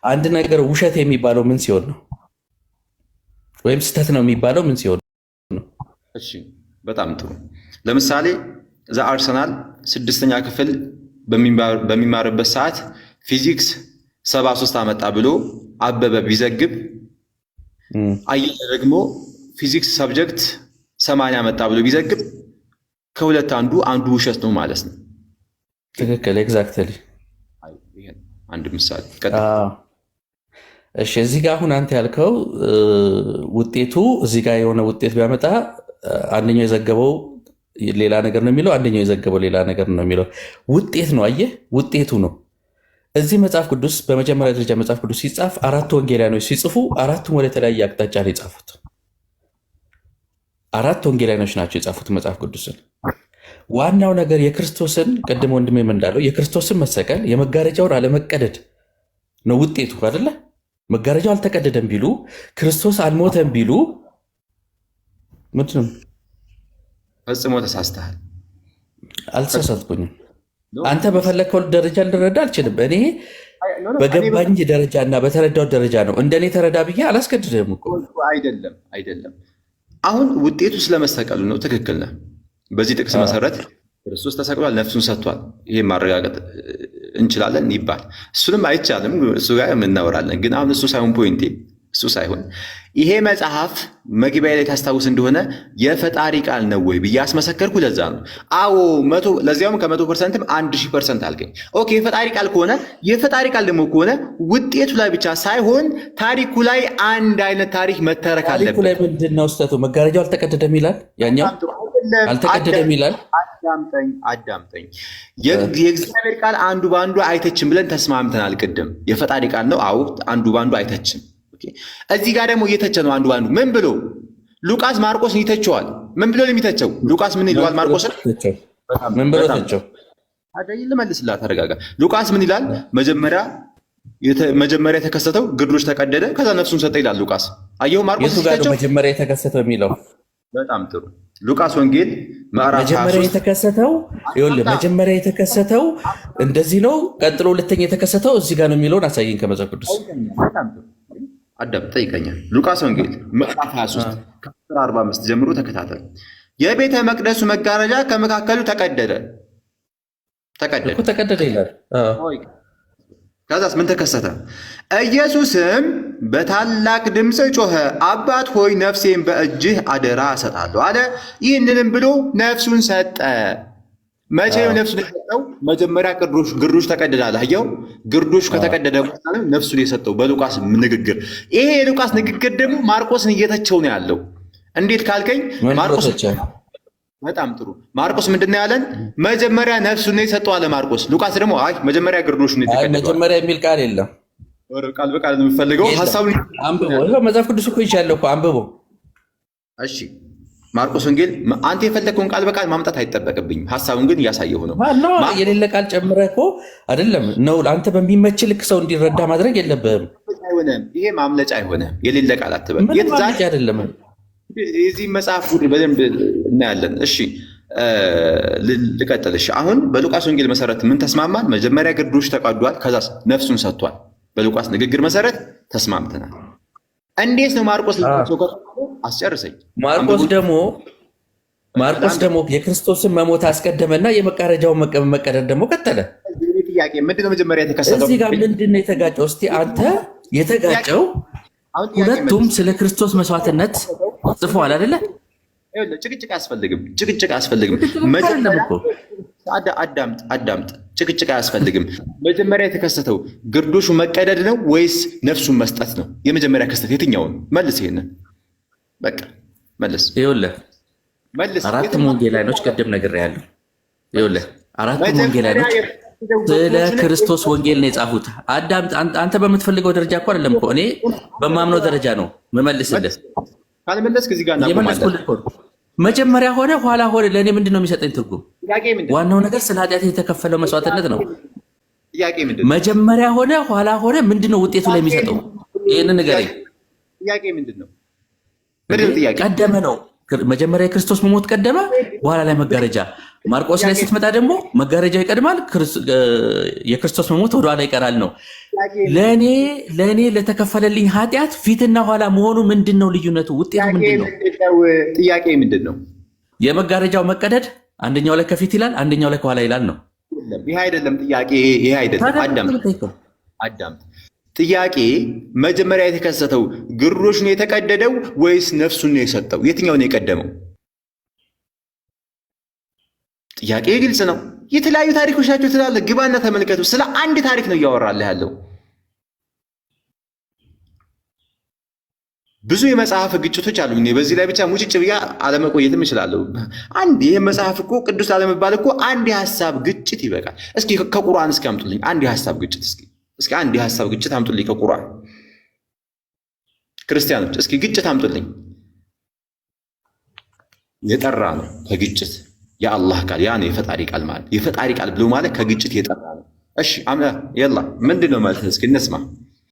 አንድ ነገር ውሸት የሚባለው ምን ሲሆን ነው? ወይም ስህተት ነው የሚባለው ምን ሲሆን ነው? እሺ በጣም ጥሩ። ለምሳሌ አርሰናል 6ኛ ክፍል በሚማርበት ሰዓት ፊዚክስ 73 አመጣ ብሎ አበበ ቢዘግብ፣ አየለ ደግሞ ፊዚክስ ሰብጀክት 80 አመጣ ብሎ ቢዘግብ ከሁለት አንዱ ውሸት ነው ማለት ነው። ትክክል። ኤግዛክትሊ። አንድ ምሳሌ። እሺ እዚህ ጋር አሁን አንተ ያልከው ውጤቱ እዚህ ጋር የሆነ ውጤት ቢያመጣ አንደኛው የዘገበው ሌላ ነገር ነው የሚለው፣ አንደኛው የዘገበው ሌላ ነገር ነው የሚለው። ውጤት ነው። አየህ፣ ውጤቱ ነው። እዚህ መጽሐፍ ቅዱስ በመጀመሪያ ደረጃ መጽሐፍ ቅዱስ ሲጻፍ አራቱ ወንጌላውያኖች ሲጽፉ አራቱም ወደ ተለያየ አቅጣጫ ነው የጻፉት። አራት ወንጌላውያኖች ናቸው የጻፉት መጽሐፍ ቅዱስን። ዋናው ነገር የክርስቶስን ቅድም ወንድሜም እንዳለው የክርስቶስን መሰቀል የመጋረጃውን አለመቀደድ ነው ውጤቱ አይደለ? መጋረጃው አልተቀደደም ቢሉ ክርስቶስ አልሞተም ቢሉ ምንድነው? ፈጽሞ ተሳስተሃል። አልተሳሳትኩኝም። አንተ በፈለግከው ደረጃ ልረዳ አልችልም። እኔ በገባኝ ደረጃ እና በተረዳው ደረጃ ነው። እንደኔ ተረዳ ብዬ አላስገድድም እኮ። አይደለም። አሁን ውጤቱ ስለመሰቀሉ ነው። ትክክል ነህ። በዚህ ጥቅስ መሰረት ክርስቶስ ተሰቅሏል፣ ነፍሱን ሰጥቷል። ይሄ ማረጋገጥ እንችላለን ይባል። እሱንም አይቻልም፣ እሱ ጋር የምናወራለን። ግን አሁን እሱ ሳይሆን ፖይንቴ፣ እሱ ሳይሆን ይሄ መጽሐፍ መግቢያ ላይ ታስታውስ እንደሆነ የፈጣሪ ቃል ነው ወይ ብዬ አስመሰከርኩ። ለዛ ነው አዎ፣ ለዚያውም ከ100%ም 1000% አልገኝ። ኦኬ፣ የፈጣሪ ቃል ከሆነ የፈጣሪ ቃል ደግሞ ከሆነ ውጤቱ ላይ ብቻ ሳይሆን ታሪኩ ላይ አንድ አይነት ታሪክ መተረክ አለበት። ታሪኩ ላይ ምንድን ነው ስህተቱ? መጋረጃው አልተቀደደም ይላል፣ ያኛው አልተቀደደም ይላል። አዳምጠኝ። የእግዚአብሔር ቃል አንዱ በአንዱ አይተችም ብለን ተስማምተናል ቅድም። የፈጣሪ ቃል ነው፣ አዎ፣ አንዱ በአንዱ አይተችም። እዚህ ጋር ደግሞ እየተቸ ነው አንዱ በአንዱ። ምን ብሎ ሉቃስ ማርቆስን ይተቸዋል? ምን ብሎ የሚተቸው? ሉቃስ ምን ይለዋል ማርቆስን? ምን ብሎ ተቸው? ልመልስላት፣ ተረጋጋ። ሉቃስ ምን ይላል? መጀመሪያ የተከሰተው ግርዶሽ ተቀደደ፣ ከዛ ነፍሱን ሰጠ ይላል ሉቃስ። አየሁ ማርቆስ ሲተቸው መጀመሪያ የተከሰተው የሚለው። በጣም ጥሩ። ሉቃስ ወንጌል ምዕራፍ መጀመሪያ የተከሰተው ይኸውልህ፣ መጀመሪያ የተከሰተው እንደዚህ ነው፣ ቀጥሎ ሁለተኛ የተከሰተው እዚህ ጋር ነው የሚለውን አሳየኝ ከመጽሐፍ ቅዱስ። አዳም ጠይቀኛል። ሉቃስ ወንጌል ምዕራፍ 23 ከቁጥር 45 ጀምሮ ተከታተል። የቤተ መቅደሱ መጋረጃ ከመካከሉ ተቀደደ ይላል። ከዛስ ምን ተከሰተ? ኢየሱስም በታላቅ ድምፅ ጮኸ፣ አባት ሆይ ነፍሴን በእጅህ አደራ እሰጣለሁ አለ። ይህንንም ብሎ ነፍሱን ሰጠ። መቼ ነው ነፍሱን የሰጠው? መጀመሪያ ግርዶሽ ተቀደደ አለ። አየው፣ ግርዶሽ ከተቀደደ በኋላ ነው ነፍሱን የሰጠው በሉቃስ ንግግር። ይሄ የሉቃስ ንግግር ደግሞ ማርቆስን እየተቸው ነው ያለው። እንዴት ካልከኝ ማርቆስ በጣም ጥሩ። ማርቆስ ምንድን ነው ያለን? መጀመሪያ ነፍሱን ነው የሰጠው አለ ማርቆስ። ሉቃስ ደግሞ አይ መጀመሪያ ግርዶሽ ነው የተቀደደው። መጀመሪያ የሚል ቃል የለም። ቃል በቃል ነው የምፈልገው። ሐሳቡን አንብቦ ይሄ መጽሐፍ ቅዱስ እኮ ይቻላል እኮ አንብቦ። እሺ ማርቆስ ወንጌል አንተ የፈለከውን ቃል በቃል ማምጣት አይጠበቅብኝም። ሐሳቡን ግን እያሳየሁ ነው። የሌለ ቃል ጨምረህ እኮ አይደለም ነው አንተ በሚመች ልክ ሰው እንዲረዳ ማድረግ የለብህም። አይሆንም፣ ይሄ ማምለጫ አይሆንም። የሌለ ቃል አትበል። የዛች አይደለም የዚህ መጽሐፍ ቡድን በደንብ እናያለን። እሺ ልቀጥል። እሺ አሁን በሉቃስ ወንጌል መሰረት ምን ተስማማን? መጀመሪያ ግርዶሽ ተቀዷል፣ ከዛ ነፍሱን ሰጥቷል። በሉቃስ ንግግር መሰረት ተስማምተናል። እንዴት ነው ማርቆስ አስጨርሰኝ። ማርቆስ ደግሞ የክርስቶስን መሞት አስቀደመና የመጋረጃውን መቀደድ ደግሞ ቀጠለ። ጥያቄ ምንድነው መጀመሪያ የተከሰተው? እዚህ ጋር ምንድነው የተጋጨው? እስቲ አንተ የተጋጨው ሁለቱም ስለ ክርስቶስ መስዋዕትነት ጽፈዋል አይደለ? ጭቅጭቅ አያስፈልግም። አዳምጥ። ጭቅጭቅ አያስፈልግም። መጀመሪያ የተከሰተው ግርዶሹ መቀደድ ነው ወይስ ነፍሱን መስጠት ነው? የመጀመሪያ ክስተት የትኛውን? መልስ። ይሄንን በቃ መልስ። ይኸውልህ አራቱም ወንጌላውያኖች ቅድም ነግሬሃለሁ። ይኸውልህ አራቱም ወንጌላውያኖች ስለ ክርስቶስ ወንጌል ነው የጻፉት። አዳምጥ። አንተ በምትፈልገው ደረጃ እኮ አይደለም እኮ እኔ በማምነው ደረጃ ነው መመልስልህ። ካልመለስክ እዚህ ጋር እናቆማለን። መጀመሪያ ሆነ ኋላ ሆነ ለእኔ ምንድን ነው የሚሰጠኝ ትርጉም? ዋናው ነገር ስለ ኃጢአት የተከፈለው መስዋዕትነት ነው። መጀመሪያ ሆነ ኋላ ሆነ ምንድን ነው ውጤቱ ላይ የሚሰጠው? ይህን ንገረኝ። ጥያቄ ምንድን ነው? ቀደመ ነው መጀመሪያ የክርስቶስ መሞት ቀደመ፣ በኋላ ላይ መጋረጃ። ማርቆስ ላይ ስትመጣ ደግሞ መጋረጃው ይቀድማል፣ የክርስቶስ መሞት ወደኋላ ይቀራል ነው። ለእኔ ለተከፈለልኝ ኃጢአት ፊትና ኋላ መሆኑ ምንድን ነው ልዩነቱ? ውጤቱ ምንድን ነው? ጥያቄ ምንድን ነው? የመጋረጃው መቀደድ አንደኛው ላይ ከፊት ይላል፣ አንደኛው ላይ ከኋላ ይላል ነው። ይህ አይደለም ጥያቄ፣ ይህ አይደለም። አዳምጥ። ጥያቄ መጀመሪያ የተከሰተው ግርዶሽ ነው የተቀደደው ወይስ ነፍሱን ነው የሰጠው? የትኛው ነው የቀደመው? ጥያቄ ግልጽ ነው። የተለያዩ ታሪኮች ናቸው ትላለህ። ግባና ተመልከቱ። ስለ አንድ ታሪክ ነው እያወራልህ ያለው። ብዙ የመጽሐፍ ግጭቶች አሉ። እኔ በዚህ ላይ ብቻ ሙጭጭ ብያ አለመቆየትም እችላለሁ። አንድ ይህ መጽሐፍ እኮ ቅዱስ አለመባል እኮ አንድ የሀሳብ ግጭት ይበቃል። እስኪ ከቁርአን እስኪ አምጡልኝ አንድ የሀሳብ ግጭት። እስኪ አንድ የሀሳብ ግጭት አምጡልኝ ከቁርአን። ክርስቲያኖች እስኪ ግጭት አምጡልኝ። የጠራ ነው ከግጭት የአላህ ቃል ያ ነው የፈጣሪ ቃል ማለት። የፈጣሪ ቃል ብሎ ማለት ከግጭት የጠራ ነው። እሺ የላ ምንድን ነው ማለት? እስኪ እንስማ።